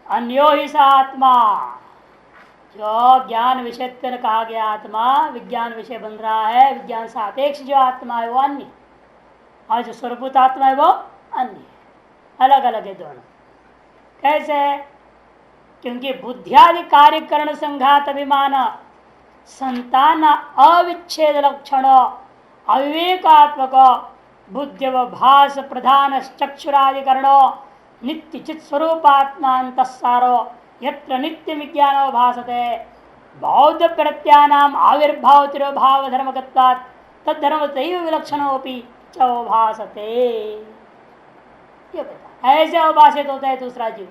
अन्यो ही सा आत्मा, जो ज्ञान विषय कहा गया आत्मा विज्ञान विषय बन रहा है, विज्ञान सापेक्ष जो आत्मा है वो अन्य, और जो स्वरूपत आत्मा है वो अन्य, अलग अलग है दोनों। कैसे? क्योंकि बुद्धियादि कार्यकरण संघात अभिमान संतान अविच्छेद लक्षण अविवेकात्मक बुद्धि व भास प्रधान चक्षुरादिकरण नित्य चित स्वरूपात्मांतसारो यत्र नित्य विज्ञानो भासते बौद्ध प्रत्यानाम आविर्भाव तिरोभाव धर्मकत्वात् तद्धर्म तैव विलक्षणोपि च भासते। ये बता ऐसे अभाषित होता है दूसरा जीव।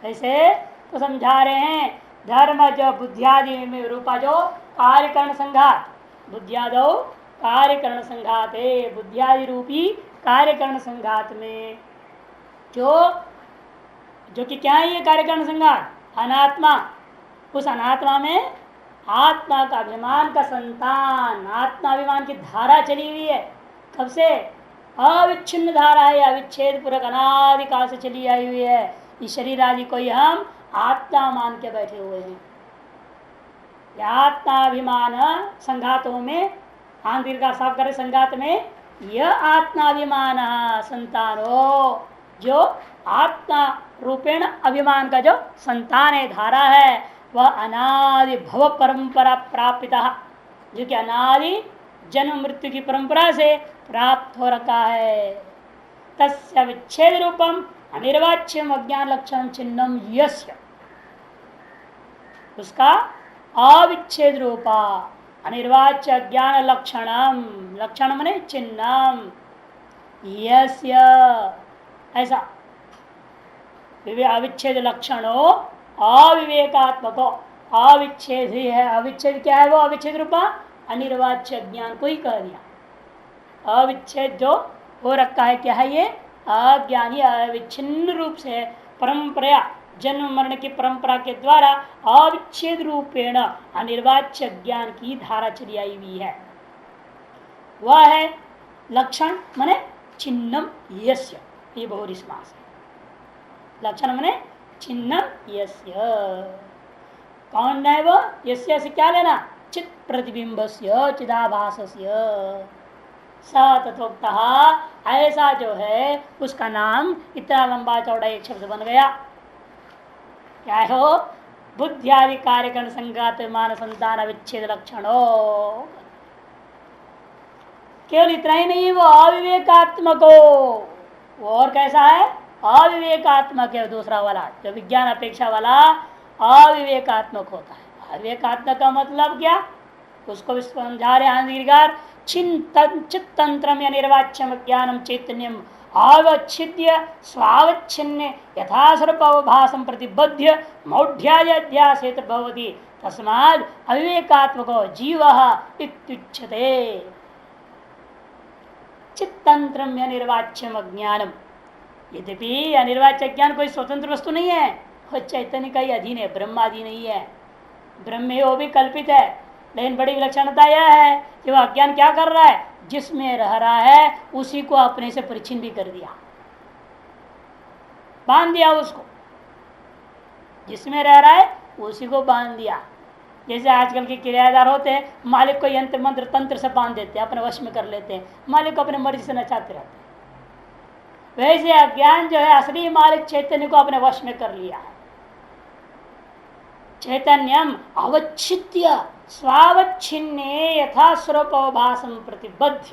कैसे? तो समझा रहे हैं, धर्म जो बुद्धियादि में रूपा जो कार्यकरण संघात, बुद्धियादो कार्यकरण संघात है, बुद्धियादि रूपी कार्यकरण संघात में जो जो कि क्या है ये कार्यकरण संघात? अनात्मा। उस अनात्मा में आत्मा का अभिमान का संतान, आत्माभिमान की धारा चली हुई है। कब से? अविच्छिन्न धारा है, अविच्छेद पूर्वक अनादिकाल से चली आई हुई है। इस शरीर आदि को ही हम आत्मा मान के बैठे हुए हैं। आत्माभिमान संघातों में आंतरिक का साफ करे संघात में यह आत्माभिमान संतानो, जो आत्मा रूपेण अभिमान का जो संतान है, धारा है, वह अनादि भव परंपरा प्रापिता, जो कि अनादि जन्म मृत्यु की परंपरा से प्राप्त हो रखा है। तस्य विच्छेद रूपम अनिर्वाच्यम अज्ञान लक्षण चिन्हम यस्य, उसका अविच्छेद रूपा अनिर्वाच्य अज्ञान लक्षणम, लक्षण मने चिन्हम, यस्य ऐसा अविच्छेद लक्षणों अविवेकात्मको, अविच्छेद ही है। अविच्छेद क्या है? वो अविच्छेद रूपा अनिर्वाच्य ज्ञान को ही कह दिया। अविच्छेद जो हो रखा है क्या है? ये अज्ञानी अविच्छिन्न रूप से परंपरा, जन्म मरण की परंपरा के द्वारा अविच्छेद रूपेण अनिर्वाच्य ज्ञान की धारा चली आई हुई है। वह है लक्षण मने चिन्हम यस्य, ये बहुरी समास है। लक्षण मने चिन्हम यस्य, कौन है वो? यस्य से क्या लेना? चित प्रतिबिंबस्य चिदाभासस्य स तथोक्तः, ऐसा जो है उसका नाम इतना लंबा चौड़ा एक शब्द बन गया। क्या है वो? बुद्धियादि कार्यकरण संघात मान संतान अविच्छेद लक्षणो। केवल इतना ही नहीं, वो अविवेकात्मक हो। और कैसा है? अविवेकात्मक है दूसरा वाला, जो विज्ञान अपेक्षा वाला अविवेकात्मक होता है। अविवेकात्मक का मतलब क्या? उसको समझा रहे आंधिकार, चित्तंत्रम या निर्वाच्यम ज्ञानम चैतन्यम अवच्छिद्य स्वावच्छिन्न यथास्वरूप अवभासम प्रतिबद्ध मौढ़्याध्यासेत भवति तस्माद् अविवेकात्मको जीवः इत्युच्यते। चित्तंत्रम या निर्वाच्यम ज्ञानम, यद्यपि अनिर्वाच्य ज्ञान कोई स्वतंत्र वस्तु नहीं है, वो चैतन्य का ही अधीन है, ब्रह्माधीन नहीं है। ब्रह्म वो भी कल्पित है, लेकिन बड़ी विलक्षणता यह है कि वह अज्ञान क्या कर रहा है? जिसमें रह रहा है उसी को अपने से परिचिन भी कर दिया, बांध दिया उसको। जिसमें रह रहा है उसी को बांध दिया। जैसे आजकल के किराएदार होते हैं, मालिक को यंत्र मंत्र तंत्र से बांध देते हैं, अपने वश में कर लेते हैं, मालिक को अपने मर्जी से नचाते रहते हैं। वैसे अज्ञान जो है असली मालिक चैतन्य को अपने वश में कर लिया है। चैतन्यम अवच्छिद्य स्वावच्छिन्ने यथा स्वरूप अवभासम प्रतिबद्ध,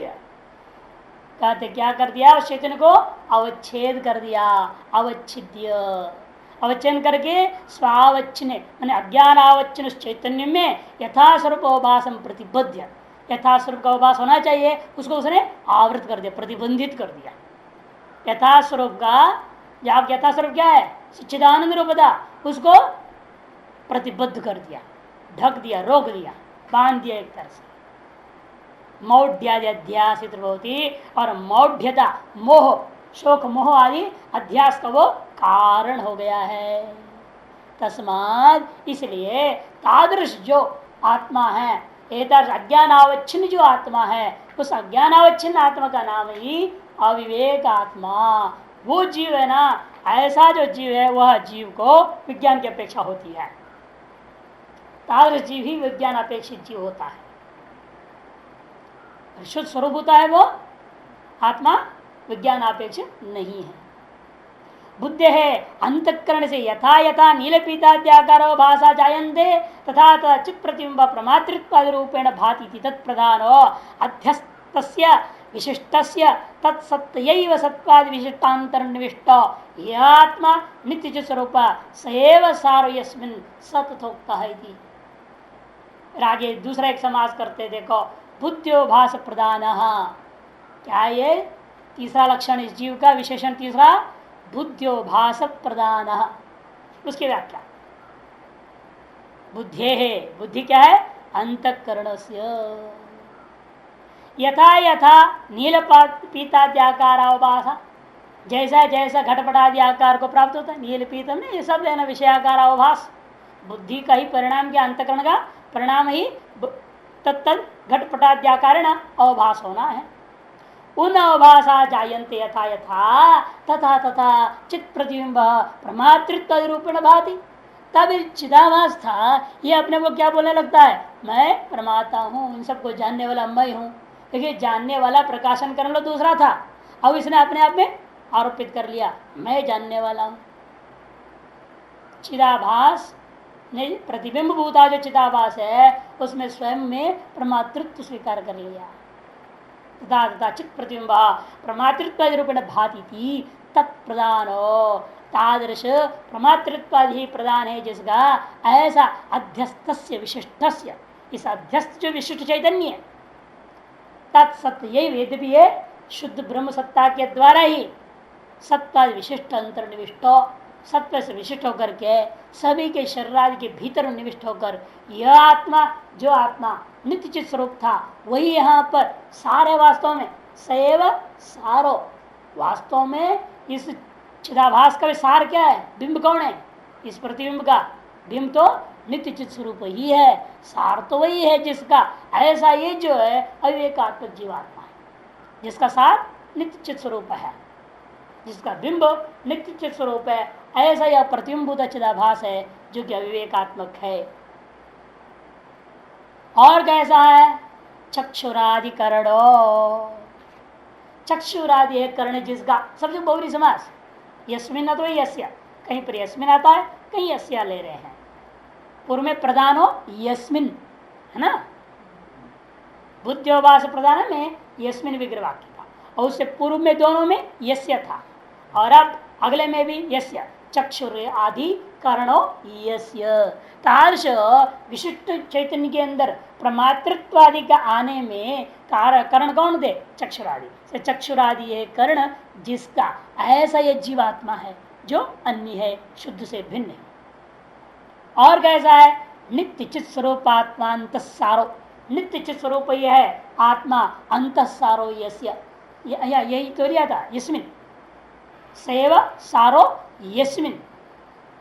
कहते क्या कर दिया? उस चैतन्य को अवच्छेद कर दिया। अवच्छिद्य, अवच्छेद करके स्वावच्छिन्न मैंने अज्ञान आवच्छिन्न उस चैतन्य में यथा स्वरूप अवभासम प्रतिबद्ध, यथा स्वरूप का अवभास होना चाहिए उसको उसने आवृत कर दिया, प्रतिबंधित कर दिया। यथा स्वरूप का, जब यथा स्वरूप क्या है? सच्चिदानंद रूपता, उसको प्रतिबद्ध कर दिया, ढक दिया, रोक दिया, बांध दिया एक तरह से। मौढ़्यादि अध्यासित होती, और मौढ़्यता मोह, शोक मोह आदि अध्यास का वो कारण हो गया है। तस्माद इसलिए तादृश जो आत्मा है, अज्ञानावच्छिन्न जो आत्मा है, उस अज्ञानावच्छिन्न आत्मा का नाम ही अविवेक आत्मा। वो जीव है ना, ऐसा जो जीव है वह जीव को विज्ञान की अपेक्षा होती है। तादृश जीव ही विज्ञान अपेक्षित जीव होता है। शुद्ध स्वरूप होता है वो आत्मा, विज्ञान अपेक्षित नहीं है। बुद्धि है अंतकरण से यथा यथा नीलपीताद्याकारो भाषा जायन्ते तथा तथा चित् प्रतिबिंब प्रमातृत्व रूपेण भाति तत्प्रधान अध्यस्तस्य विशिष्टस्य तत्सत्यैव सत्वादि विशिष्टांतरनिविष्ट यह आत्मा नित्य स्वरूप सएव सारो यस्मिन् सतथोक्तः इति। आगे दूसरा एक समास करते देखो, बुद्ध्योभास प्रधान। क्या ये तीसरा लक्षण इस जीव का विशेषण तीसरा, बुद्ध्योभास प्रधान। उसकी व्याख्या बुद्धि है, बुद्धि क्या है, अंतकरण से यथा यथा नील पीताद्याकार अवभाषा, जैसा जैसा घटपटादि आकार को प्राप्त होता है, नील पीतम ने ये सब लेना विषयाकार अवभास, बुद्धि का ही परिणाम क्या, अंतकरण का परिणाम ही तत्त घटपटाद्याकार अवभास होना है। उन अवभाषा जायन्ते यथा यथा तथा तथा चित्त प्रतिबिंब प्रमातृत्व रूपेण भाति। तब चिदाभास था, ये अपने को क्या बोलने लगता है, मैं प्रमाता हूँ, इन सबको जानने वाला मैं हूँ। देखिए जानने वाला प्रकाशन करने वाला दूसरा था, अब इसने अपने आप में आरोपित कर लिया मैं जानने वाला हूँ। चिदाभास ने प्रतिबिंब भूता जो चिदाभास है उसमें स्वयं में प्रमातृत्व स्वीकार कर लिया। तथा तथा चित्त प्रतिबिंब प्रमातृत्व रूपेण भाति तत्प्रधान, तादृश प्रमातृत्वादि प्रदान है जिसका, ऐसा अध्यस्तस्य विशिष्टस्य, इस अध्यस्त जो विशिष्ट चैतन्य तत्सत्य यही वेद भी है, शुद्ध ब्रह्म सत्ता के द्वारा ही सत्ता विशिष्ट अंतर्निविष्ट, सत्य से विशिष्ट होकर के सभी के शरीर के भीतर निविष्ट होकर यह आत्मा, जो आत्मा नित्य चित स्वरूप था वही यहाँ पर सारे वास्तव में सैव सारो, वास्तव में इस चिदाभास का भी सार क्या है, बिंब कौन है, इस प्रतिबिंब का बिंब तो नित्य चित स्वरूप ही है, सार तो वही है जिसका, ऐसा ये जो है अविवेकात्मक जीवात्मा है जिसका सार नित्य चित स्वरूप है, जिसका बिंब नित्य चित स्वरूप है, ऐसा यह प्रतिबिंबूत चिदाभास है जो कि अविवेकात्मक है। और कैसा है, चक्षुरादि करणो, चक्षुरादि है कर्ण जिसका, सबसे बहुरी समास यस्मिन तो यस्य, कहीं पर यस्मिन आता है कहीं यस्या ले रहे हैं, पूर्व में प्रधान हो यस्मिन है ना, बुद्ध्योभास प्रधान में यस्मिन विग्रह वाक्य था और उससे पूर्व में दोनों में यस्य था और अब अगले में भी यस्य, चक्षुर आदि करणो यस्य। तादृश विशिष्ट चैतन्य के अंदर प्रमातृत्वादि का आने में करण कौन दे, चक्षुरादि, चक्षुरादि है कर्ण जिसका, ऐसा यह जीवात्मा है जो अन्य है, शुद्ध से भिन्न है। और कैसा है, नित्य चित स्वरूप आत्मा अंतसारो, नित्य चित स्वरूप यह है आत्मा अंतसारो यस्य, यही तो लिया था यस्मिन सैव सारो यस्मिन,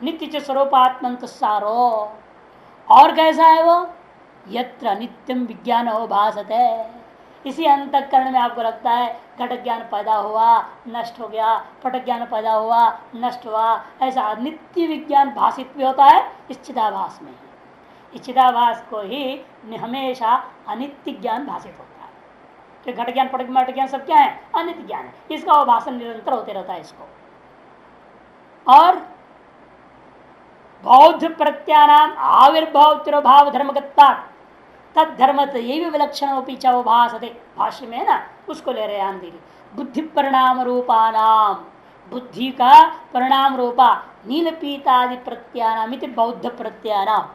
नित्य चित स्वरूप आत्मा अंतसारो। और कैसा है वो, यत्र नित्यम विज्ञान भासते, इसी अंतःकरण में आपको लगता है घट ज्ञान पैदा हुआ नष्ट हो गया, पट ज्ञान पैदा हुआ नष्ट हुआ, ऐसा नित्य विज्ञान भाषित भी होता है इस चिदाभास में। इस चिदाभास को ही हमेशा अनित्य ज्ञान भाषित होता है, कि घट ज्ञान पट ज्ञान सब क्या है, अनित्य ज्ञान है, इसका भाषण निरंतर होते रहता है इसको। और बौद्ध प्रत्यानाम आविर्भाव तिरोभाव धर्मगत्ता तद्धर्मत ये भी विलक्षण भाषते, भाष्य में है ना, उसको ले रहे हैं धीरे। बुद्धि परिणाम रूपानाम, बुद्धि का परिणाम रूपा नील पीतादि प्रत्यानाम इति बौद्ध प्रत्यानाम,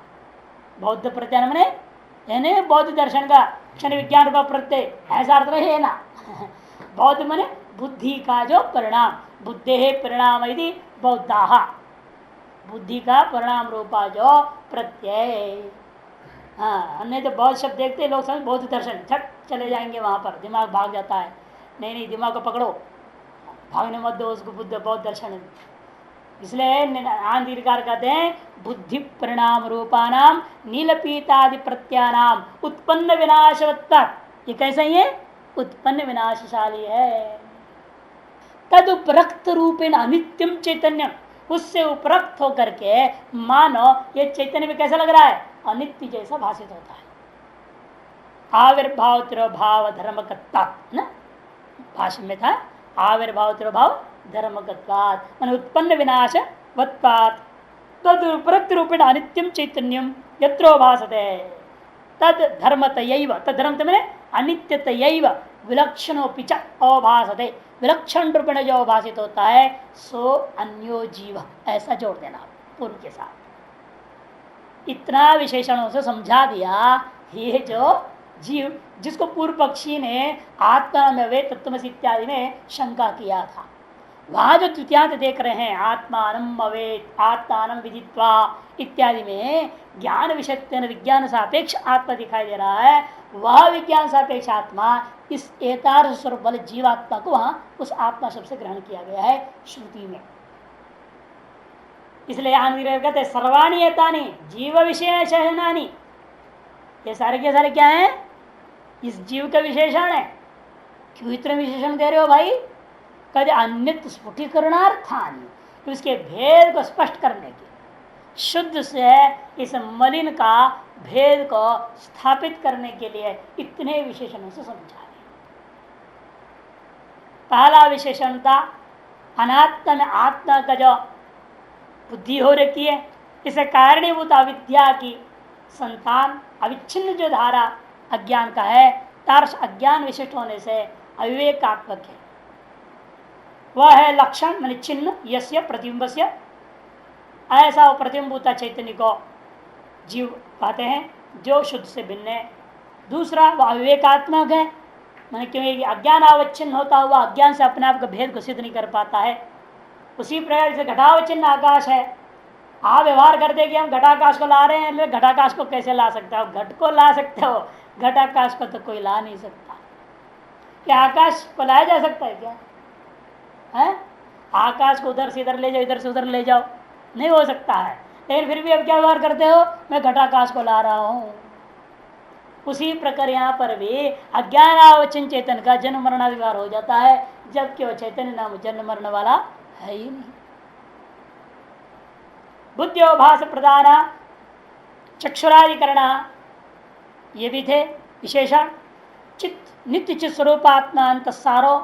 बौद्ध प्रत्यानाम ने बौद्ध दर्शन का क्षण विज्ञान रूपा प्रत्यय, ऐसा अर्थ है ना बौद्ध मने बुद्धि का जो परिणाम, बुद्धे परिणाम यदि बौद्धा, बुद्धि का परिणाम रूपा जो प्रत्यय। हाँ, नहीं तो बहुत शब्द देखते लोग समझ बौद्ध दर्शन छट चले जाएंगे वहां पर, दिमाग भाग जाता है। नहीं नहीं, दिमाग को पकड़ो, भागने मत दो उसको, बुद्ध बौद्ध दर्शन। इसलिए आंधिकार कहते हैं बुद्धि परिणाम रूपानाम नीलपीतादि प्रत्यानाम उत्पन्न विनाशवत्ता, ये कैसे ही है, उत्पन्न विनाशशाली है। तद उपरक्त रूपेण अनित्यम चैतन्य, उससे उपरक्त होकर के मानो ये चैतन्य में कैसा लग रहा है, अनित्य जैसा भाषित होता है। आविर्भाव तिरोभाव धर्मकत्ता ना, भाषण में था आविर्भाव तिरोभाव धर्मकत्वात्, मान उत्पन्न विनाश वत्पात् तद उपरक्त रूपेण अनित्यम चैतन्यम यत्रो भासते तद धर्मतयैव, तद धर्म मैंने अनित्यतयैव विलक्षणोपि च अभासते, विलक्षण रूपेण जो भाषित होता है सो अन्यो जीव, ऐसा जोड़ देना पूर्व के साथ। इतना विशेषणों से समझा दिया। ये जो जीव जिसको पूर्व पक्षी ने आत्मा में वे तत्वमसि इत्यादि में शंका किया था, वहां जो द्वितीयांत देख रहे हैं आत्मानम अवेत आत्मानम विदित्वा इत्यादि में ज्ञान विषय विज्ञान सापेक्ष आत्मा दिखाई दे रहा है, वह विज्ञान सापेक्ष आत्मा इस एतार स्वरूप वाले जीवात्मा को वहां उस आत्मा शब्द से ग्रहण किया गया है श्रुति में। इसलिए कहते सर्वाणी एतानी जीव विषय शहनानी, ये सारे के सारे क्या है, इस जीव का विशेषण है। क्यों इतना विशेषण दे रहे हो भाई, कहते अन्य स्फुटीकरणार्थानी, उसके भेद को स्पष्ट करने के, शुद्ध से इस मलिन का भेद को स्थापित करने के लिए इतने विशेषणों से समझा है। पहला विशेषण था अनात्मा में आत्मा का जो बुद्धि हो रखी है, इसे कारणीभूत अविद्या की संतान अविच्छिन्न जो धारा अज्ञान का है, तार्श अज्ञान विशिष्ट होने से अविवेकात्मक है। वह है लक्षण मान चिन्ह यस्य प्रतिबिंबस्य, ऐसा वो प्रतिबिंबूता चैतन्य को जीव कहते हैं जो शुद्ध से भिन्न है। दूसरा वह अविवेकात्मक है, मैंने क्योंकि अज्ञान अवच्छिन्न होता हुआ अज्ञान से अपने आप का भेद को सिद्ध नहीं कर पाता है। उसी प्रकार से घटावच्छिन्न आकाश है, आप व्यवहार करते कि हम घटाकाश को ला रहे हैं, लेकिन घटाकाश को कैसे ला सकते हो, घट को ला सकते हो, घटाकाश को तो कोई ला नहीं सकता। क्या आकाश को लाया जा सकता है क्या है? आकाश को उधर से इधर ले जाओ, इधर से उधर ले जाओ, नहीं हो सकता है। लेकिन फिर भी अब क्या व्यवहार करते हो, मैं घटाकाश को ला रहा हूं। उसी प्रकार यहाँ पर भी अज्ञान अवच्छिन्न चेतन का जन्म मरणाधिकार हो जाता है, जबकि वह चैतन्य नाम जन्म मरण वाला है ही नहीं। बुद्धिभास प्रदान चक्षुराधिकरण ये भी थे विशेषण। चित्त नित्य चित स्वरूपात्मा अंतसारो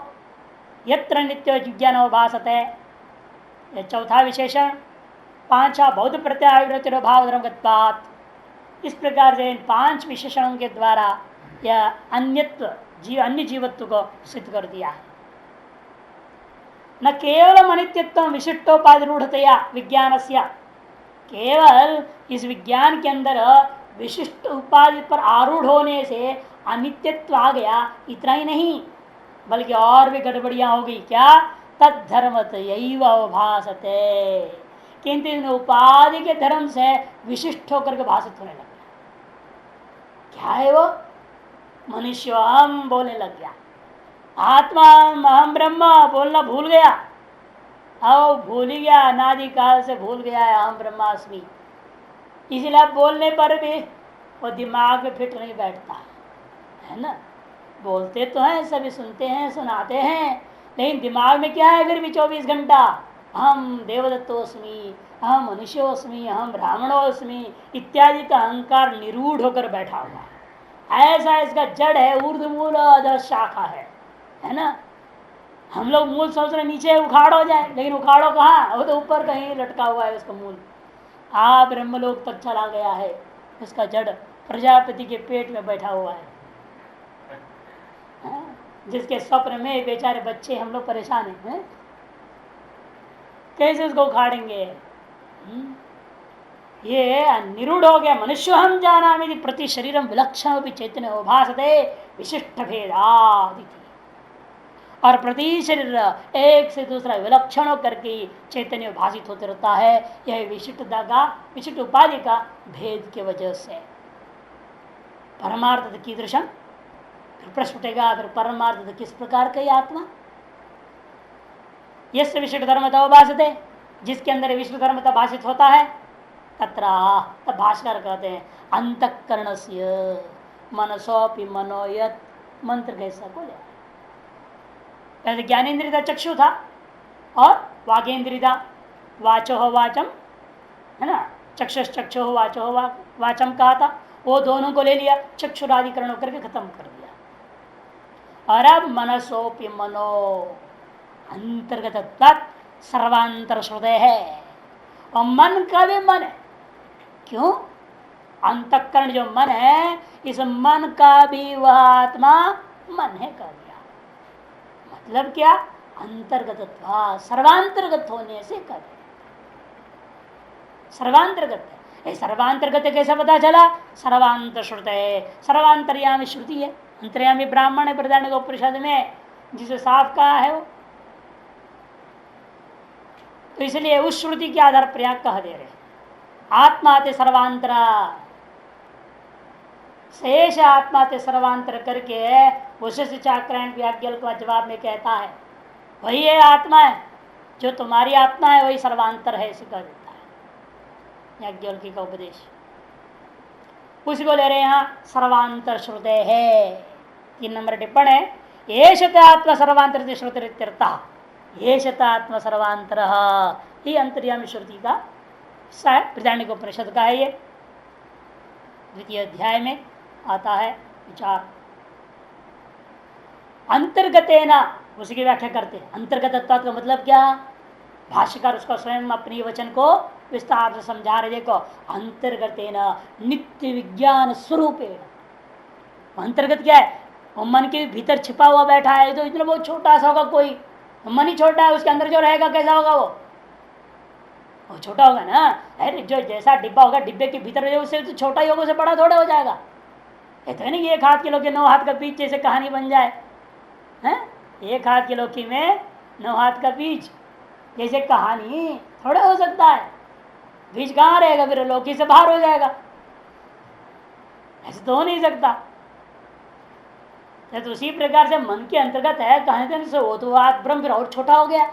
यत्र नित्य विज्ञान भासते, यह चौथा विशेषण। पांचवा बौद्ध प्रत्यावृत्ति भाव धर्मगत्वात्। इस प्रकार से इन पांच विशेषणों के द्वारा यह अन्य जीवत्व को सिद्ध कर दिया है। न केवल अनित्यत्व विशिष्टोपाधि रूढ़तया विज्ञानस्य, केवल इस विज्ञान के अंदर विशिष्ट उपाधि पर आरूढ़ होने से अनित्यत्व आ गया, इतना ही नहीं बल्कि और भी गड़बड़ियां हो गई। क्या? तद्धर्मतयैव भासते, किंतु इन उपाधि के धर्म से विशिष्ट होकर के भाषित होने लग गया। क्या है वो? मनुष्य हम बोलने लग गया, आत्मा अहम ब्रह्म बोलना भूल गया। आओ भूल ही गया, अनादि काल से भूल गया है अहम ब्रह्मास्मि। इसलिए बोलने पर भी वो दिमाग में फिट नहीं बैठता है ना। बोलते तो हैं, सभी सुनते हैं, सुनाते हैं, लेकिन दिमाग में क्या है फिर भी 24 घंटा हम देवदत्तोस्मि, हम मनुष्योस्मि, हम ब्राह्मणोस्मि इत्यादि का अहंकार निरूढ़ होकर बैठा हुआ है। ऐसा इसका जड़ है, ऊर्ध्व मूल अधः शाखा है ना। हम लोग मूल सोच रहे नीचे उखाड़ो जाए, लेकिन उखाड़ो कहाँ, वो तो ऊपर कहीं लटका हुआ है उसका मूल। ब्रह्मलोक तक चला गया है, उसका जड़ प्रजापति के पेट में बैठा हुआ है। जिसके स्वप्न में बेचारे बच्चे हम लोग परेशान हैं, कैसे उसको उखाड़ेंगे। ये निरूढ़ हो गया। मनुष्य हम जाना प्रति शरीरम विलक्षण भी चैतन्य हो भासते विशिष्ट भेदादिति, और प्रति शरीर एक से दूसरा विलक्षण होकर के चैतन्य भाषित होते रहता है। यह विशिष्टता का, विशिष्ट उपाधि का भेद के वजह से। परमार्थ की दृश्य फिर प्रश्न उठेगा, फिर परमार्थ किस प्रकार का आत्मा? यस विशिष्ट धर्मता भाषते, जिसके अंदर विशिष्ट धर्मता भाषित होता है, तत्र तब भाष्कर कहते हैं अंतःकरणस्य मनसोपि मनोयत। मंत्र कैसा बोले? पहले ज्ञानेन्द्रिय चक्षु था, और वागेन्द्रिदा, वाचो हो वाचम, है ना, चक्षुष चक्षु हो वाचो हो वाचम कहा था, वो दोनों को ले लिया, चक्षुराधिकरण होकर के खत्म कर दिया। और अब मनसोपि मनो अंतर्गत सर्वांतर श्रुदय है, और मन का भी मन है। क्यों? अंतःकरण जो मन है, इस मन का भी वह आत्मा मन है कर दिया। मतलब क्या? अंतर्गत, सर्वांतर्गत होने से कर दिया। सर्वांतर्गत है, सर्वांतर्गत कैसे पता चला? सर्वांतर श्रुत है, सर्वांतर्यामी श्रुति है, अंतर्यामी ब्राह्मण है बृहदारण्यक उपनिषद में, जिसे साफ कहा है वो। तो इसलिए उस श्रुति के आधार पर यहां कह दे रहे आत्मा ते सर्वांतरा, शेष आत्मा ते सर्वांतर करके वशिष्ठ चाक्रायण व्याज्ञल का जवाब में कहता है वही है आत्मा है, जो तुम्हारी आत्मा है वही सर्वांतर है, इसे कह देता है याज्ञवल्क्य का उपदेश। उसी को ले रहे यहाँ सर्वांतर श्रुते है। 3 नंबर टिप्पण है, एष आत्मा सर्वांतर श्रुतिरित्यर्थः, एष आत्मा सर्वांतर ही अंतर्यामी श्रुति का बृहदारण्यक उपनिषद का है। ये 2य अध्याय में आता है विचार। अंतर्गतेना, उसी की व्याख्या करते हैं। अंतर्गत का मतलब क्या? भाष्यकार उसको स्वयं अपनी वचन को विस्तार से समझा रहे। देखो, अंतर्गतेना नित्य विज्ञान स्वरूपेण। अंतर्गत क्या है? वो मन के भीतर छिपा हुआ बैठा है, तो इतना बहुत छोटा सा होगा, कोई मन ही छोटा है, उसके अंदर जो रहेगा कैसा होगा? वो छोटा होगा ना। अरे जो जैसा डिब्बा होगा, डिब्बे के भीतर उससे तो छोटा ही होगा, उससे बड़ा थोड़ा हो जाएगा। इतने नहीं 1 हाथ के लोग 9 हाथ का बीज जैसे कहानी बन जाए है। 1 हाथ की लौकी में 9 हाथ का बीज जैसे कहानी थोड़ा हो सकता है। बीज कहाँ रहेगा? फिर लौकी से बाहर हो जाएगा, ऐसे तो हो नहीं सकता। तो उसी प्रकार से मन के अंतर्गत है कहानी से, वो तो आत्म ब्रह्म फिर और छोटा हो गया।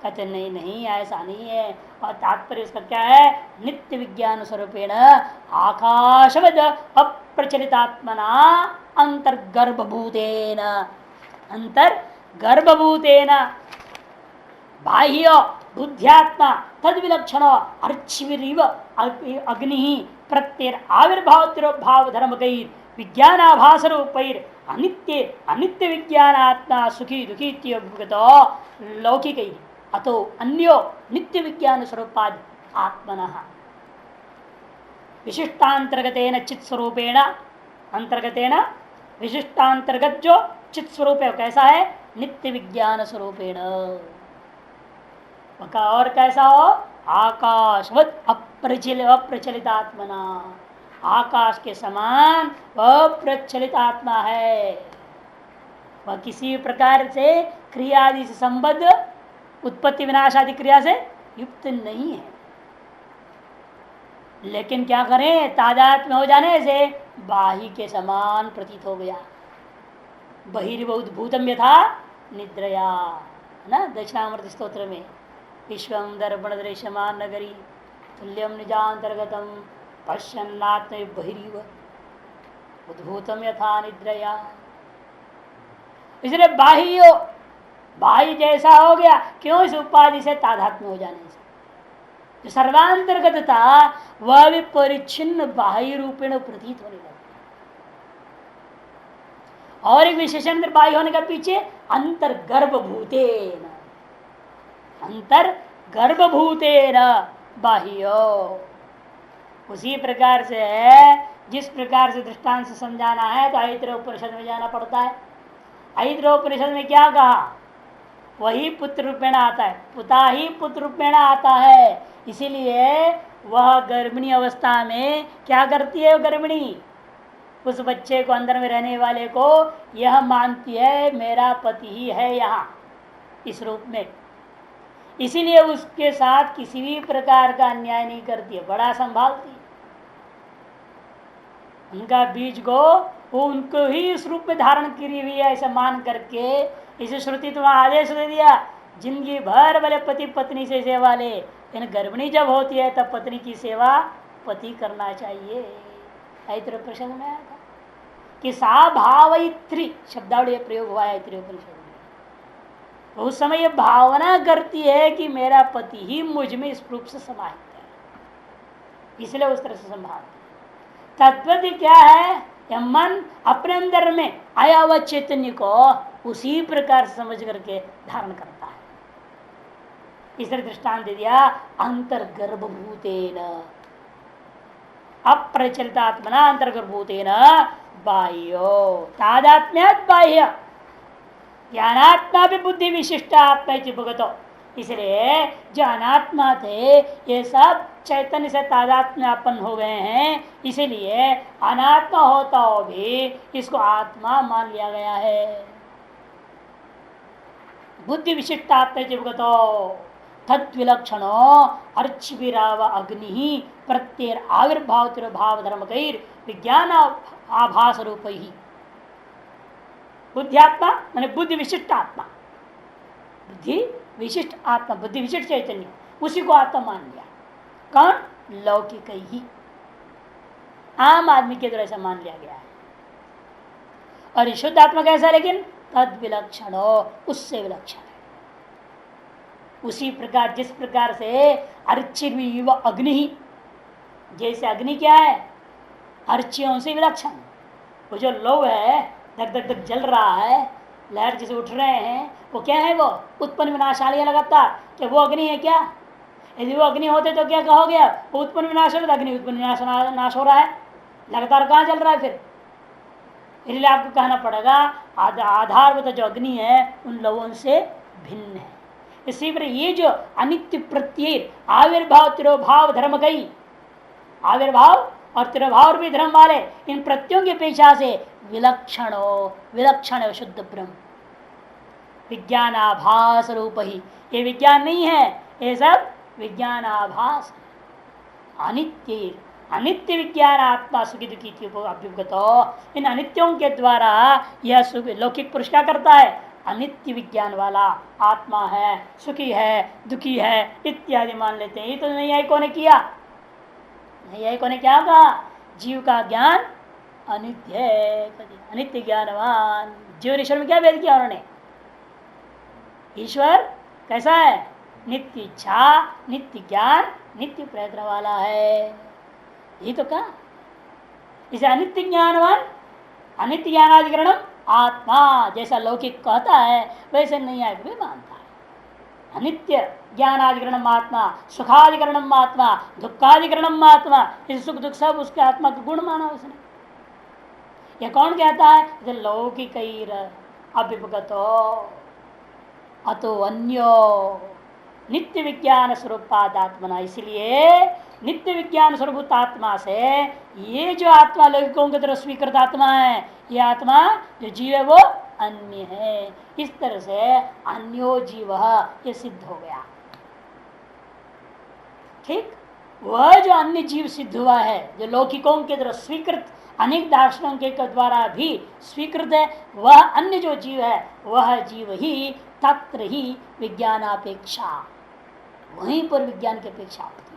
कहते नहीं नहीं, ऐसा नहीं है। और तात्पर्य इसका क्या है? नित्य विज्ञान स्वरूपेण आकाशवद अप्रचलितात्मना अंतर्गर्भभूतेन, अंतर्गर्भभूतेन बाह्य बुद्ध्यात्मा तद विलक्षण अर्चिविरिव अग्नि प्रत्येर आविर्भाव तिरोभाव धर्म गैर विज्ञानाभास रूपैर अनित्य अनित्य विज्ञानात्मा सुखी दुखी लौकिक अतो अन्यो नित्य विज्ञान स्वरूपाद आत्मनः विशिष्टांतर्गतेन चित् स्वरूपेण, अंतर्गतेन विशिष्टांतर्गत जो चित् स्वरूप है कैसा है? नित्य विज्ञान स्वरूपेण। और कैसा हो? आकाशवत अप्रचलित आत्मना, आकाश के समान अप्रचलित आत्मा है। वह किसी प्रकार से क्रिया आदि से संबद्ध, उत्पत्ति विनाश आदि क्रिया से युक्त नहीं है। लेकिन क्या करें? तादात्म्य हो जाने से बाही के समान प्रतीत हो गया। बहिर्भूतम यथा निद्रया, ना दक्षिणामृत स्तोत्र में, विश्वम दर्पण दृश्यमान नगरी तुल्यम निजांतर्गतम पश्यन्नात्म बहिरीव उद्भूतम यथा निद्रया। इसलिए बाह्य जैसा हो गया। क्यों? इस उपाधि से तादात्म्य हो जाने से। जो सर्वांतर्गत था वह भी परिच्छिन्न बाह्य रूपेण प्रतीत होने लगा। और एक विशेषण बाह्य होने का पीछे अंतर्गर्भभूतेन, अंतर्गर्भभूतेन बाह्य। उसी प्रकार से है, जिस प्रकार से दृष्टांत से समझाना है तो ऐतरेयोपनिषद में जाना पड़ता है। ऐतरेयोपनिषद में क्या कहा? वही पुत्र रूपेण आता है, पुता ही पुत्र रूपेण आता है। इसीलिए वह गर्भिणी अवस्था में क्या करती है? गर्भिणी उस बच्चे को, अंदर में रहने वाले को यह मानती है मेरा पति ही है यहाँ इस रूप में। इसीलिए उसके साथ किसी भी प्रकार का अन्याय नहीं करती है, बड़ा संभालती है। उनका बीज को वो उनको ही इस रूप में धारण की हुई है ऐसा मान करके, इसे श्रुति तुम्हारा आदेश दे दिया जिंदगी भर वाले पति पत्नी से सेवा ले, लेकिन गर्भिणी जब होती है तब पत्नी की सेवा पति करना चाहिए। ऐतरेयोपनिषद में आया था कि सा भावयित्री शब्दावली प्रयोग हुआ है ऐतरेयोपनिषद में। उस समय ये भावना करती है कि मेरा पति ही मुझ में इस रूप से समाहित है, इसलिए उस तरह से संभालती है। तत्पति क्या है? यह मन अपने अंदर में आया हुआ चैतन्य को उसी प्रकार से समझ करके धारण करता है। इसलिए दृष्टांत दे दिया, अंतर्गर्भभूतेन अप्रचलितात्मना अंतर्गर्भूतेन बाह्यो तादात्म्यात् बाह्य ज्ञानात्मा भी बुद्धि विशिष्ट आत्मा भुगतो। इसलिए जो अनात्मा थे ये सब चैतन्य से तादात्म्यापन हो गए हैं, इसीलिए अनात्मा होता हो भी इसको आत्मा मान लिया गया है। बुद्धि विशिष्ट आत्मा भुगतो तद्विलक्षणो अर्चिविराव अग्नि प्रत्येर आविर्भाव तिरुभाव धर्म कैर विज्ञान आभास रूप ही। बुद्धियात्मा माने बुद्धि विशिष्ट आत्मा, बुद्धि विशिष्ट आत्मा, बुद्धि विशिष्ट चैतन्य, उसी को आत्मा मान लिया। कौन? लौकिक ही, आम आदमी के द्वारा ऐसा मान लिया गया है। और शुद्ध आत्मा कैसा? लेकिन तद विलक्षण हो, उससे विलक्षण है। उसी प्रकार जिस प्रकार से अर्चिर्विव अग्नि ही, जैसे अग्नि क्या है? अर्चियों से विलक्षण। वो जो लौ है धक धक धक जल रहा है, लहर जैसे उठ रहे हैं, वो क्या है? वो उत्पन्न विनाशाली लगातार। क्या वो अग्नि है क्या? यदि वो अग्नि होते तो क्या कहोगे? वो उत्पन्न विनाश हो रहा, अग्नि उत्पन्न विनाश नाश हो रहा है, लगातार कहाँ चल रहा है फिर? इसलिए आपको कहना पड़ेगा आधारभूत जो अग्नि है उन लोगों से भिन्न है। इसी पर ये जो अनित्य प्रत्यय आविर्भाव तिरोभाव धर्म गई, आविर्भाव और तिरोभाव भी धर्म वाले इन प्रत्ययों की अपेक्षा से विलक्षण हो, विलक्षण है शुद्ध ब्रह्म, विज्ञानाभास रूप ही। ये विज्ञान नहीं है, ये सब विज्ञानाभास, अनित्य अनित्य विज्ञान आत्मा सुखी दुखी अभ्युगत। इन अनित्यों के द्वारा यह सुख लौकिक पुरुष क्या करता है? अनित्य विज्ञान वाला आत्मा है, सुखी है, दुखी है इत्यादि मान लेते हैं। ये तो नैयायिकों ने किया। नैयायिकों ने क्या कहा? जीव का ज्ञान अनित्य है, अनित्य ज्ञानवान। जीव और ईश्वर में क्या भेद किया उन्होंने? ईश्वर कैसा है? नित्य इच्छा, नित्य ज्ञान, नित्य प्रयत्न वाला है। ये तो कहा। इसे अनित्य ज्ञानवान, अनित्य ज्ञानाधिकरण आत्मा जैसा लौकिक कहता है वैसे नैयायिक भी मानता है। अनित्य ज्ञानाधिकरण आत्मा, सुखाधिकरण आत्मा, दुखाधिकरण आत्मा, इस सुख दुख सब उसके आत्मा का गुण माना उसने। यह कौन कहता है? लौकिक अभिभगतो अतो अन्यो नित्य विज्ञान स्वरूपात्मना। इसलिए नित्य विज्ञान स्वरूप आत्मा से ये जो आत्मा लौकिकों की तरह स्वीकृत आत्मा है, ये आत्मा जो जीव है वो अन्य है। इस तरह से अन्यो जीव ये सिद्ध हो गया। ठीक, वह जो अन्य जीव सिद्ध हुआ है, जो लौकिकों के द्वारा स्वीकृत, अनेक दार्शनों के द्वारा भी स्वीकृत है, वह अन्य जो जीव है वह जीव ही तत्र ही विज्ञानापेक्षा, वहीं पर विज्ञान की अपेक्षा होती है।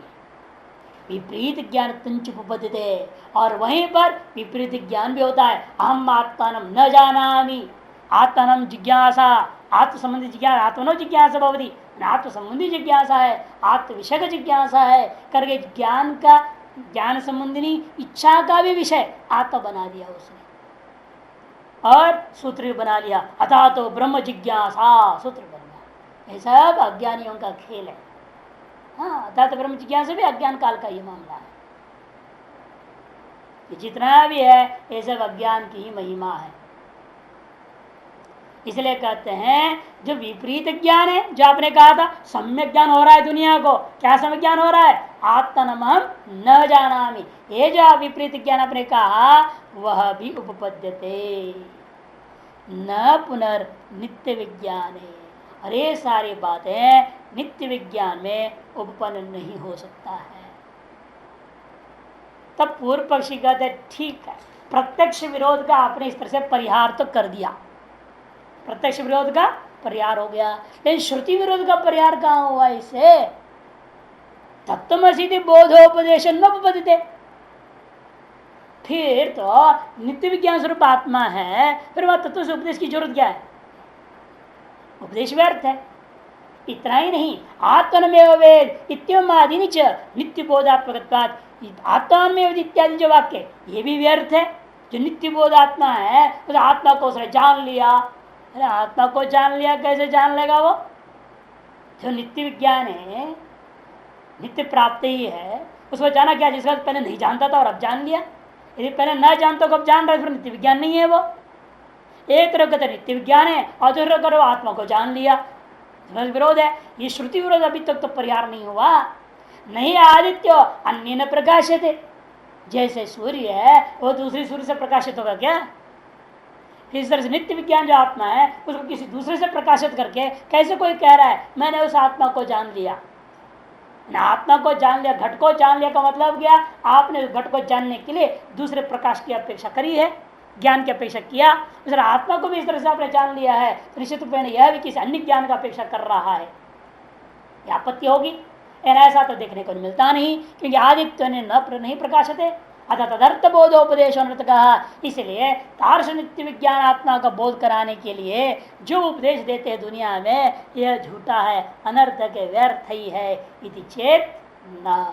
विपरीत ज्ञान तुंचुपदिते, और वहीं पर विपरीत ज्ञान भी होता है। अहम आत्मानम न जानामि, आत्मानम जिज्ञासा, आत्म संबंधी जिज्ञासा, आत्मनो जिज्ञासा भवति, आत्म संबंधी जिज्ञासा है, आत्म विषय का जिज्ञासा है करके ज्ञान का, ज्ञान संबंधी इच्छा का भी विषय आत्मा बना दिया उसने, और सूत्र भी बना लिया। अतः तो ब्रह्म जिज्ञासा सूत्र बन गया। ये सब अज्ञानियों का खेल है। हाँ, अतः तो ब्रह्म जिज्ञासा भी अज्ञान काल का ये मामला है। ये जितना भी है ये सब अज्ञान की ही महिमा है। इसलिए कहते हैं जो विपरीत ज्ञान है, जो आपने कहा था सम्यक ज्ञान हो रहा है दुनिया को, क्या सम्यक ज्ञान हो रहा है? आत्मनमहम न जानामि, ये जो विपरीत ज्ञान आपने कहा वह भी उपपद्यते न पुनर् नित्य विज्ञान है। अरे सारी बातें नित्य विज्ञान में उपपन्न नहीं हो सकता है। तब पूर्व पक्षी कहते ठीक है, प्रत्यक्ष विरोध का आपने इस तरह से परिहार तो कर दिया, प्रत्यक्ष विरोध का परिहार हो गया, लेकिन श्रुति विरोध का परिहार कहाँ हुआ? इसे तत्वमसि बोधोपदेश नोपपदिते, फिर तो नित्य विज्ञान स्वरूप आत्मा है, फिर वह तत्व से उपदेश की जरूरत क्या है? उपदेश व्यर्थ है। इतना ही नहीं, आत्मनमेव वेद इत्यम आदि च नित्य बोधात्मकत्वात्, आत्मनमेव इत्यादि जो वाक्य ये भी व्यर्थ है। जो नित्य बोध आत्मा है उस आत्मा को उसने जान लिया। अरे आत्मा को जान लिया, कैसे जान लेगा वो? जो नित्य विज्ञान है, नित्य प्राप्त ही है, उसको जाना क्या जिसका पहले नहीं जानता था और अब जान लिया। यदि पहले न जानता तो कब जान रहा है, फिर नित्य विज्ञान नहीं है वो। एक तरफ कहते नित्य विज्ञान है और दूसरा करो आत्मा को जान लिया, विरोध है। ये श्रुति विरोध अभी तक तो परिहार नहीं हुआ। नहीं आदित्य अन्य न प्रकाशित, जैसे सूर्य है वो दूसरी सूर्य से प्रकाशित होगा क्या? इस तरह से नित्य विज्ञान जो आत्मा है उसको किसी दूसरे से प्रकाशित करके कैसे कोई कह रहा है मैंने उस आत्मा को जान लिया? आत्मा को जान लिया, घट को जान लिया का मतलब क्या? आपने घट को जानने के लिए दूसरे प्रकाश की अपेक्षा करी है, ज्ञान की अपेक्षा किया। दूसरे आत्मा को भी इस तरह से आपने जान लिया है, तो निश्चित रूप में यह भी किसी अन्य ज्ञान का अपेक्षा कर रहा है, यह आपत्ति होगी। ऐसा तो देखने को मिलता नहीं, क्योंकि आदित्य ने नहीं प्रकाशित है। अतः तदर्थ बोधोपदेश कहा, इसलिए तार्श नित्य विज्ञान आत्मा का बोध कराने के लिए जो उपदेश देते हैं दुनिया में, यह झूठा है, अनर्थक है, व्यर्थ ही है। इति चेत न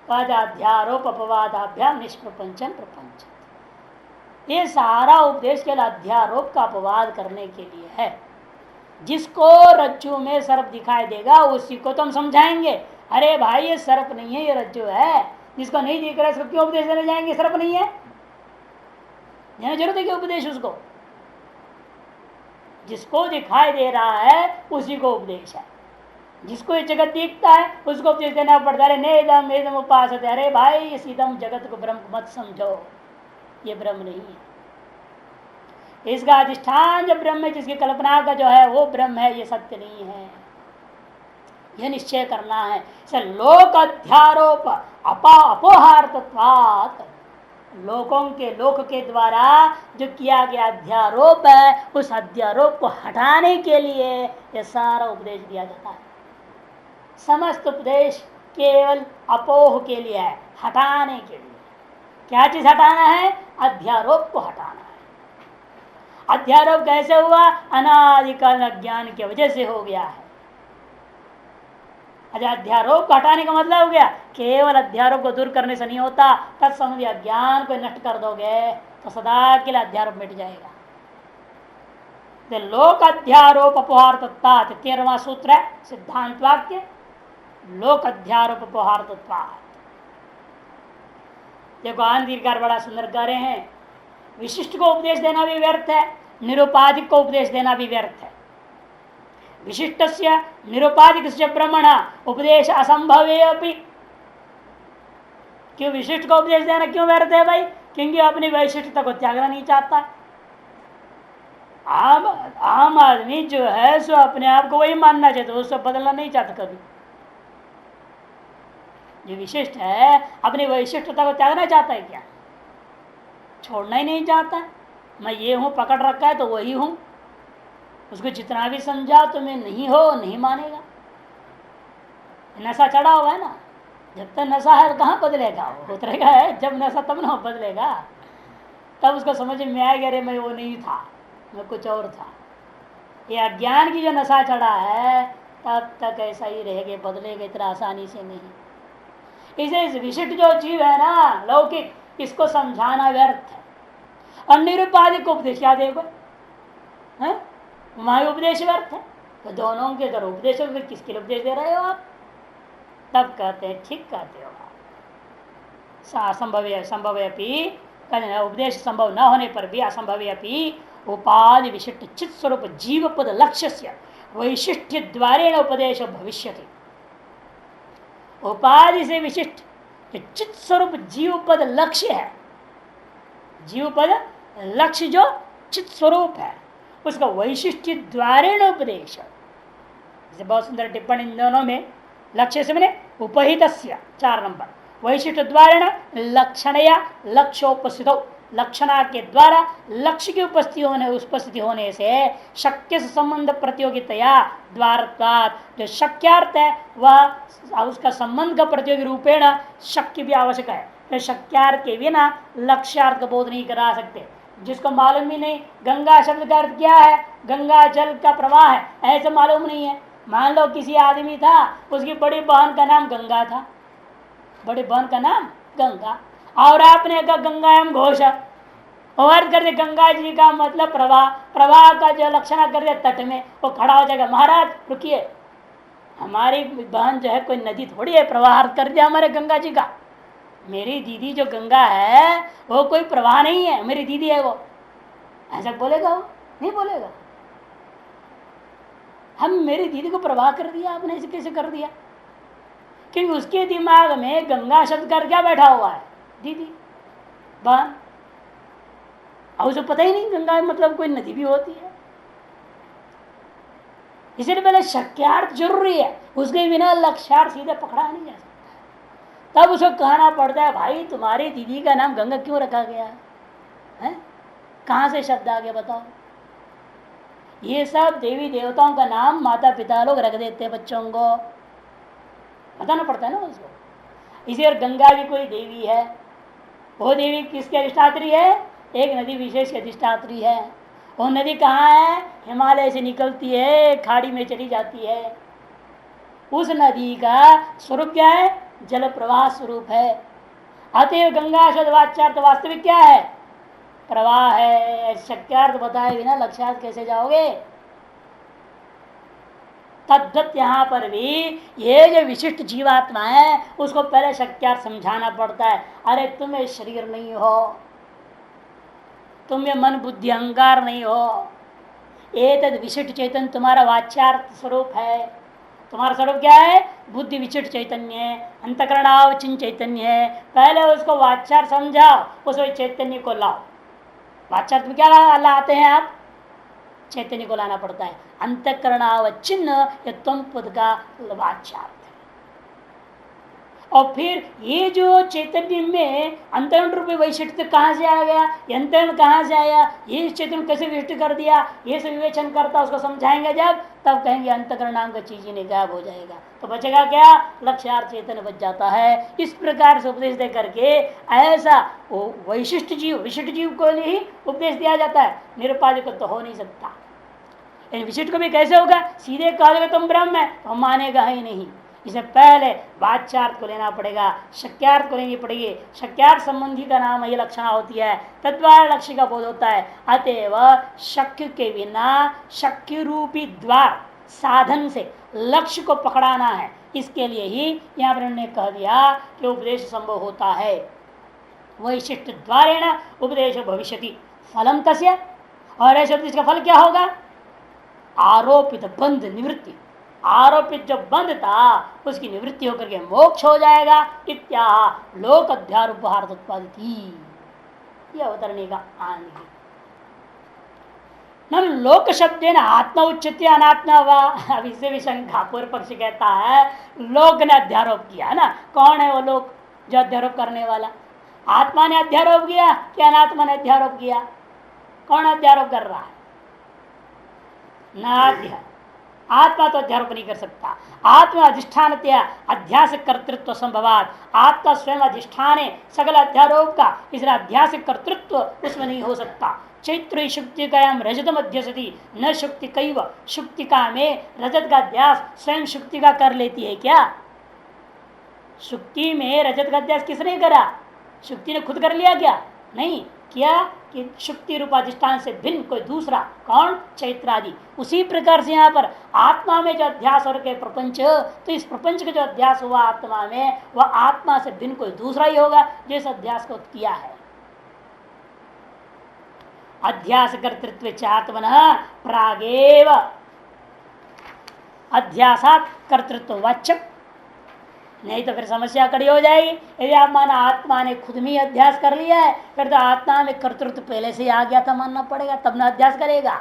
पदाध्यारोप अपवादाभ्याम निष्प्रपंचन प्रपंच, ये सारा उपदेश केवल अध्यारोप का अपवाद करने के लिए है। जिसको रज्जु में सर्प दिखाई देगा उसी को तो हम समझाएंगे, अरे भाई ये सर्प नहीं है, ये रज्जु है। जिसको नहीं दिख रहा है उसको क्यों उपदेश देने जाएंगे? सर्प नहीं है, देना जरूरत है कि उपदेश उसको? जिसको दिखाई दे रहा है उसी को उपदेश है। जिसको ये जगत दिखता है उसको उपदेश देना पड़ता है। नेदम एदम उपास, अरे भाई इस इदम जगत को ब्रह्म मत समझो, ये ब्रह्म नहीं है। इसका अधिष्ठान जो ब्रह्म है, जिसकी कल्पना का जो है वो ब्रह्म है, ये सत्य नहीं है, यह निश्चय करना है। लोक अध्यारोप अपोहार्थत्वात्, लोकों के लोक के द्वारा जो किया गया अध्यारोप है उस अध्यारोप को हटाने के लिए यह सारा उपदेश दिया जाता है। समस्त उपदेश केवल अपोह के लिए है, हटाने के लिए। क्या चीज हटाना है? अध्यारोप को हटाना है। अध्यारोप कैसे हुआ? अनादिकाल अज्ञान की वजह से हो गया है। अध्यारोप को हटाने का मतलब हो गया केवल अध्यारोप को दूर करने से नहीं होता, तत्संबंधी अज्ञान को नष्ट कर दोगे तो सदा के लिए अध्यारोप मिट जाएगा। लोक अध्यारोप अपहार तत्ता 13वां सूत्र है, सिद्धांत वाक्य। लोक अध्यारोप अपहार तत्ता, देखो आंधिकार बड़ा सुंदर कह रहे हैं, विशिष्ट को उपदेश देना भी व्यर्थ है, निरुपाधिक को उपदेश देना भी व्यर्थ है। विशिष्ट से निरुपाधिक से ब्रह्मण उपदेश असंभव है। क्यों विशिष्ट को उपदेश देना क्यों व्यर्थ है भाई? क्योंकि अपनी वैशिष्टता को त्यागना नहीं चाहता। आम आदमी जो है सो अपने आप को वही मानना चाहता, उसको बदलना नहीं चाहता कभी। जो विशिष्ट है अपनी वैशिष्टता को त्यागना चाहता है क्या? छोड़ना ही नहीं चाहता। मैं ये हूं, पकड़ रखा है तो वही हूं। उसको जितना भी समझा तो मैं नहीं हो, नहीं मानेगा। नशा चढ़ा हुआ है ना, जब तक नशा है कहाँ बदलेगा? वो उतरेगा है जब नशा, तब ना बदलेगा। तब उसको समझ में आएगा अरे मैं वो नहीं था, मैं कुछ और था। ये अज्ञान की जो नशा चढ़ा है तब तक ऐसा ही रहेगा, बदलेगा इतना आसानी से नहीं। इसे विशिष्ट जो जीव है ना लौकिक, इसको समझाना व्यर्थ है। और निरुपाधिक उपदेश क्या देखो, वहां उपदेश व्यर्थ है। तो दोनों के अगर उपदेश में किसके लिए उपदेश दे रहे हो आप? तब कहते हैं ठीक कहते हो आप। संभव उपदेश संभव न होने पर भी असंभव उपाधि विशिष्ट चित स्वरूप जीव पद लक्ष्य से वैशिष्ट्य द्वारेण उपदेश भविष्य। उपाधि से विशिष्ट चित स्वरूप जीव पद लक्ष्य है, जीव पद लक्ष्य जो चित स्वरूप है उसका वैशिष्ट्य द्वारेण उपदेश। बहुत सुंदर टिप्पणी इन दोनों में। लक्ष्य से मैंने उपहित 4 नंबर, वैशिष्ट्य द्वारेण लक्षणया लक्ष्योपस्थित, लक्षणा के द्वारा लक्ष्य की उपस्थिति होने से शक्य से संबंध प्रतियोगितया द्वारत्वात्, जो शक्यार्थ है वह उसका संबंध का प्रतियोगी रूपेण शक्य भी आवश्यक है। तो शक्यार्थ के बिना लक्ष्यार्थ का बोध नहीं करा सकते। जिसको मालूम ही नहीं गंगा शब्द का अर्थ क्या है, गंगा जल का प्रवाह है, ऐसा मालूम नहीं है। मान लो किसी आदमी था, उसकी बड़ी बहन का नाम गंगा था, बड़ी बहन का नाम गंगा, और आपने कहा गंगायम घोष, और कर दे गंगा जी का मतलब प्रवाह, प्रवाह का जो लक्षण कर दे तट में, वो खड़ा हो जाएगा। महाराज रुकिए, हमारी बहन जो है कोई नदी थोड़ी है प्रवाह कर दिया हमारे गंगा जी का। मेरी दीदी जो गंगा है वो कोई प्रवाह नहीं है, मेरी दीदी है वो। ऐसा बोलेगा? वो नहीं बोलेगा। हम मेरी दीदी को प्रवाह कर दिया, आपने ऐसे कैसे कर दिया? क्योंकि उसके दिमाग में गंगा शब्द कर क्या बैठा हुआ है? दीदी, बहन। और उसे पता ही नहीं गंगा मतलब कोई नदी भी होती है। इसलिए पहले शक्यार्थ जरूरी है, उसके बिना लक्ष्यार्थ सीधे पकड़ा नहीं जा सकता। तब उसको कहना पड़ता है भाई तुम्हारी दीदी का नाम गंगा क्यों रखा गया है? कहाँ से शब्द आ गया बताओ? ये सब देवी देवताओं का नाम माता पिता लोग रख देते हैं बच्चों को, बताना पड़ता है ना उसको। इसी और गंगा भी कोई देवी है, वो देवी किसकी अधिष्ठात्री है? एक नदी विशेष की अधिष्ठात्री है। वो नदी कहाँ है? हिमालय से निकलती है, खाड़ी में चली जाती है। उस नदी का स्वरूप क्या है? जल प्रवाह स्वरूप है। अतएव गंगा शब्द वाच्यार्थ वास्तविक क्या है? प्रवाह है। शक्यार्थ बताए बिना लक्ष्यार्थ कैसे जाओगे? तद्वत यहाँ पर भी ये जो विशिष्ट जीवात्मा है उसको पहले शक्यार्थ समझाना पड़ता है। अरे तुम्हें शरीर नहीं हो, तुम्हें मन बुद्धि अहंकार नहीं हो, एक विशिष्ट चैतन्य तुम्हारा वाच्यार्थ स्वरूप है। तुम्हारा स्वरूप क्या है? बुद्धि विशिष्ट चैतन्य है, अंतकरणावचिन चैतन्य है। पहले उसको वाच्यार्थ समझाओ, उस चैतन्य को लाओ। वाच्यार्थ में क्या लाते हैं आप? चैतन्य को लाना पड़ता है। अंतकरणावचिन्न ये तुम पद का वाच्यार्थ। और फिर ये जो चैतन्य में अंतरण रूप वैशिष्ट कहाँ से आ गया, अंतरण कहाँ से आया, ये चैतन्य कैसे विशिष्ट कर दिया, ये सब विवेचन करता उसको समझाएंगे जब, तब कहेंगे अंतकरण नाम का चीज ही नहीं गायब हो जाएगा। तो बचेगा क्या? लक्ष्यार्थ चैतन्य बच जाता है। इस प्रकार से उपदेश दे करके ऐसा वैशिष्ट जीव विशिष्ट जीव को ही उपदेश दिया जाता है, निरुपाधिक तो हो नहीं सकता। विशिष्ट को भी कैसे होगा? सीधे कह देगा तुम ब्रह्म है तो हम मानेगा ही नहीं। इसे पहले वाच्यार्थ को लेना पड़ेगा, शक्यार्थ को लेनी पड़ेगी। शक्यार्थ संबंधी का नाम ये लक्षण होती है, तद्वारा लक्ष्य का बोध होता है। अतएव शक्य के बिना शक्य रूपी द्वार साधन से लक्ष्य को पकड़ाना है। इसके लिए ही यहाँ पर उन्होंने कह दिया कि उपदेश संभव होता है। वैशिष्ट द्वारेण उपदेश भविष्यति फलम तस्य, और ऐसे उपदेश का फल क्या होगा? आरोपित बंध निवृत्ति। आरोपित जो बंध था उसकी निवृत्ति होकर के मोक्ष हो जाएगा। इत्या लोक अध्यारोपहार उत्पादित यह अवतरणी का आने न लोक शब्द आत्मा उच्चते अनात्मा हुआ। अब इससे भी शंका पूर्व पक्ष कहता है लोक ने अध्यारोप किया है ना। कौन है वो लोक जो अध्यारोप करने वाला? आत्मा ने अध्यारोप किया कि अनात्मा ने अध्यारोप किया? कौन अध्यारोप कर रहा है? नाध्य आत्मा तो अध्यारोप नहीं कर सकता। आत्मा अधिष्ठान अध्यास कर्तृत्व संभवात, आत्मा स्वयं अधिष्ठान है सकल अध्यारोप का, इसलिए अध्यास कर्तृत्व उसमें नहीं हो सकता। चैत्र शुक्तिकायाम रजतम अध्यसति न शुक्ति कैव, शुक्तिका में रजत का अध्यास स्वयं शुक्तिका कर लेती है क्या? शुक्ति में रजत का अध्यास किसने करा? शुक्ति ने खुद कर लिया क्या? नहीं किया कि शुक्ति रूपाधिष्ठान से भिन्न कोई दूसरा, कौन? चैत्रादि। उसी प्रकार से यहाँ पर आत्मा में जो अध्यास और के प्रपंच, तो इस प्रपंच का जो अध्यास हुआ आत्मा में, वह आत्मा से भिन्न कोई दूसरा ही होगा जो इस अध्यास को किया है। अध्यास कर्तृत्व चात्मन प्रागेव अध्यासात कर्तृत्व वाच्यम, नहीं तो फिर समस्या कड़ी हो जाएगी। यदि आप माना आत्मा ने खुद में अध्यास कर लिया है, फिर तो आत्मा में कर्तृत्व पहले से ही आ गया था मानना पड़ेगा, तब ना अध्यास करेगा।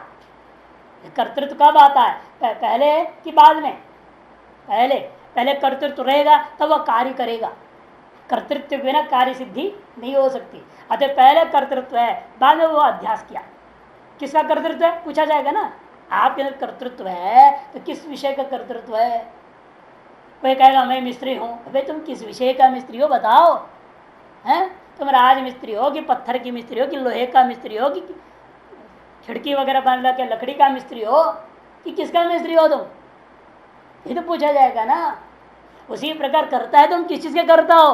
कर्तृत्व कब आता है? पहले कि बाद में? पहले। पहले कर्तृत्व रहेगा तब वह कार्य करेगा। कर्तृत्व के बिना कार्य सिद्धि नहीं हो सकती। अतः पहले कर्तृत्व है, बाद में वो अध्यास किया। किसका कर्तृत्व है पूछा जाएगा ना। आपके अंदर कर्तृत्व है तो किस विषय का कर्तृत्व है? कोई कहेगा मैं मिस्त्री हूँ। भाई तुम किस विषय का मिस्त्री हो बताओ? हैं तुम राज मिस्त्री हो कि पत्थर की मिस्त्री हो कि लोहे का मिस्त्री हो कि खिड़की वगैरह बन ला, क्या लकड़ी का मिस्त्री हो कि किसका मिस्त्री हो तुम? ये तो पूछा जाएगा ना। उसी प्रकार करता है तुम किस चीज के करता हो?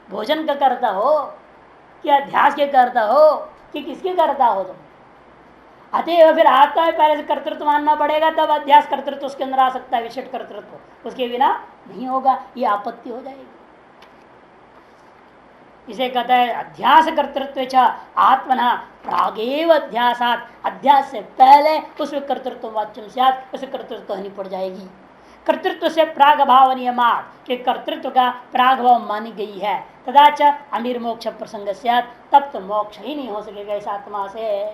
भोजन का करता हो कि अध्यास के करता हो कि किसके करता हो तुम? अतएव फिर आत्मा में पहले से कर्तृत्व मानना पड़ेगा, तब अध्यास कर्तृत्व उसके अंदर आ सकता है, विशिष्ट कर्तृत्व उसके बिना नहीं होगा, ये आपत्ति हो जाएगी। इसे कहता है अध्यास कर्तृत्व आत्मना प्रागेव अध्यासात, अध्यास से पहले उसमें कर्तृत्व वाच्यम से उसे कर्तृत्व कहनी पड़ जाएगी। कर्तृत्व से प्राग भाव नियमात, कि कर्तृत्व का प्राग भाव मानी गई है, तदाच अनिर्मोक्ष प्रसंग से, तब तो मोक्ष ही नहीं हो सकेगा इस आत्मा से।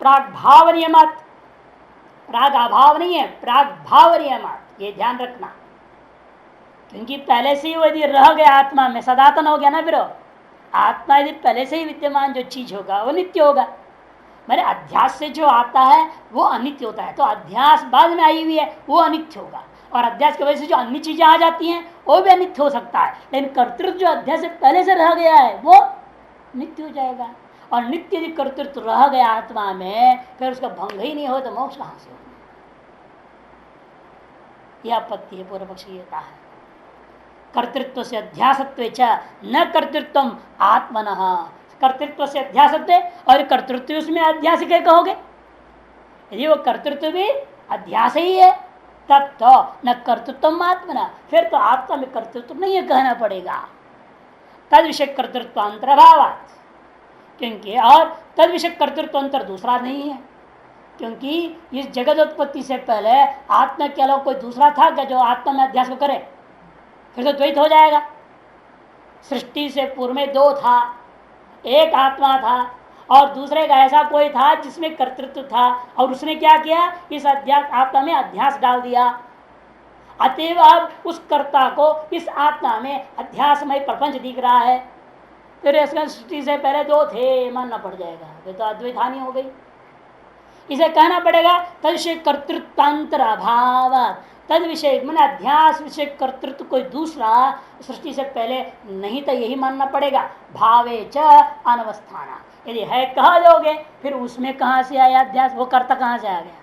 प्राग भाव नियमात, प्राग अभाव नहीं है, प्राग भाव नियमात, ये ध्यान रखना। क्योंकि पहले से ही वो यदि रह गया आत्मा में, सदातन हो गया ना, फिर आत्मा यदि पहले से ही विद्यमान जो चीज होगा वो नित्य होगा। मैंने अध्यास से जो आता है वो अनित्य होता है, तो अध्यास बाद में आई हुई है वो अनित्य होगा, और अध्यास की वजह से जो अन्य चीजें आ जाती हैं वो भी अनित्य हो सकता है। लेकिन कर्तृत्व जो अध्यास से पहले से रह गया है वो नित्य हो जाएगा। और नित्य यदि कर्तृत्व रह गया आत्मा में, फिर उसका भंग ही नहीं हो तो मोक्ष कहां से होगा? यह आपत्ति है, पूर्व पक्षी ये कहा है। कर्तृत्व से अध्यासत्व न कर्तृत्व आत्मनः, कर्तृत्व से अध्यासत्व और कर्तृत्व उसमें अध्यास के कहोगे, यदि वो कर्तृत्व भी अध्यास ही है तब तो न कर्तृत्व आत्मना, फिर तो आत्मा में कर्तृत्व नहीं है कहना पड़ेगा। तद विषय कर्तृत्व अंतर्भावात, क्योंकि और तद विषय कर्तृत्व अंतर दूसरा नहीं है, क्योंकि इस जगत उत्पत्ति से पहले आत्मा के अलावा कोई दूसरा था क्या जो आत्मा में अध्यास को करे? फिर तो द्वैत हो जाएगा। सृष्टि से पूर्व में दो था, एक आत्मा था और दूसरे का ऐसा कोई था जिसमें कर्तृत्व था, और उसने क्या किया, इस अध्यास आत्मा में अध्यास डाल दिया। अतएव अब उस कर्ता को इस आत्मा में अध्यासमय प्रपंच दिख रहा है, फिर इसका सृष्टि से पहले दो थे मानना पड़ जाएगा, फिर तो अद्वैत हानि हो गई। इसे कहना पड़ेगा तद विषय कर्तृत्वांतर अभाव, तद विषय मैंने अध्यास विषय कर्तृत्व कोई दूसरा सृष्टि से पहले नहीं, तो यही मानना पड़ेगा। भावे च अनवस्थाना, यदि है कह दोगे फिर उसमें कहां से आया अध्यास, वो कर्ता कहां से आ गया?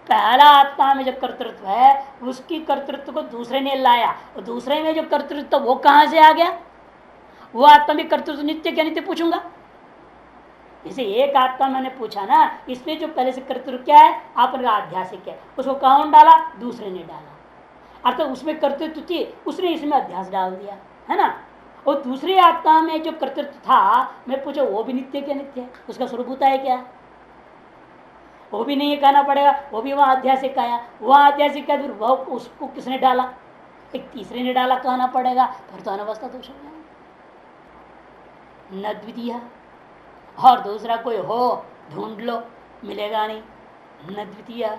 पहला आत्मा में जो कर्तृत्व है उसकी कर्तृत्व को दूसरे ने लाया, और दूसरे में जो कर्तृत्व वो कहां से आ गया? वो आत्मा में कर्तृत्व नित्य क्या नित्य पूछूंगा। इसे एक आत्मा मैंने पूछा ना, इसमें जो पहले से कर्तृत्व क्या है आपने कहा आध्यासिक है, उसको कौन डाला? दूसरे ने डाला, अर्थात उसमें कर्तृत्व थी उसने इसमें अध्यास डाल दिया, है ना। और दूसरी आत्मा में जो कर्तृत्व था मैं पूछा वो भी नित्य क्या नित्य है, उसका स्वरूप होता है क्या? वो भी नहीं कहना पड़ेगा, वो भी वहां आध्यासिक आया, वहां आध्यासिक फिर वह उसको किसने डाला? एक तीसरे ने डाला कहना पड़ेगा, फिर तो अनवस्था दोष हो जाएगा। न द्वितीय, और दूसरा कोई हो ढूंढ लो मिलेगा नहीं। न द्वितीय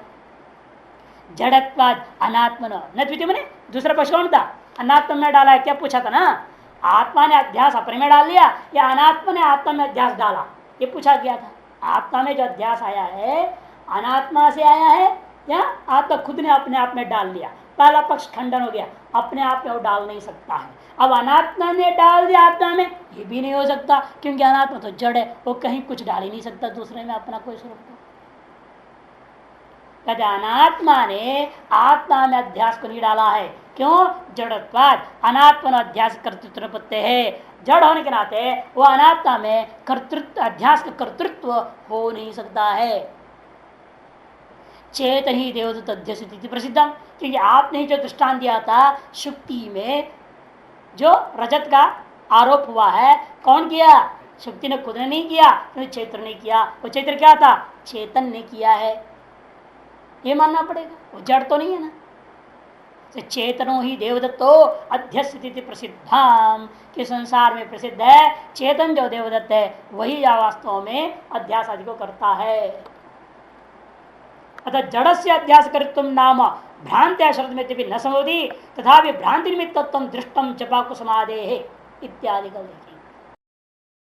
जड़त्वाद अनात्मन, न द्वितीय मैंने दूसरा पक्ष कौन था? अनात्मा में डाला है, क्या पूछा था ना, आत्मा ने अध्यास अपने में डाल लिया या अनात्मा ने आत्मा में अध्यास डाला, ये पूछा गया था। आत्मा में जो अध्यास आया है अनात्मा से आया है या आत्मा खुद ने अपने आप में डाल लिया? पहला पक्ष खंडन हो गया, अपने आप में वो डाल नहीं सकता है। अब अनात्मा ने डाल दिया आत्मा में, ये भी नहीं हो सकता, क्योंकि अनात्मा तो जड़ है, वो कहीं कुछ डाल ही नहीं सकता दूसरे में अपना कोई स्वरूप। कहते अनात्मा ने आत्मा में अध्यास को नहीं डाला है, क्यों? जड़त्वाद अनात्मा अध्यास कर्तृत्व प्रत्यय है, जड़ होने के नाते वो अनात्मा में कर्तृत्व अध्यास का कर्तृत्व हो नहीं सकता है। चेतन ही देवदूत अध्यक्ष प्रसिद्धम, क्योंकि आपने जो दृष्टांत दिया था शुक्ति में जो रजत का आरोप हुआ है, कौन किया? शुक्ति ने खुद ने नहीं किया, चैत्र ने किया। वो चैत्र क्या था? चेतन ने किया है, ये मानना पड़ेगा, वो जड़ तो नहीं है ना। चेतनो ही देवदत्तो अध्यस्थिति प्रसिद्धाम, के संसार में प्रसिद्ध है चेतन जो देवदत्त है वही वास्तव में अध्यास आदि को करता है। अतः जड़ से अध्यास कर्तुम नाम भ्रांत्या शब्द में न संभवती, तथा भ्रांति निमित्तत्वं दृष्टम जपा कुसुमादे इत्यादि का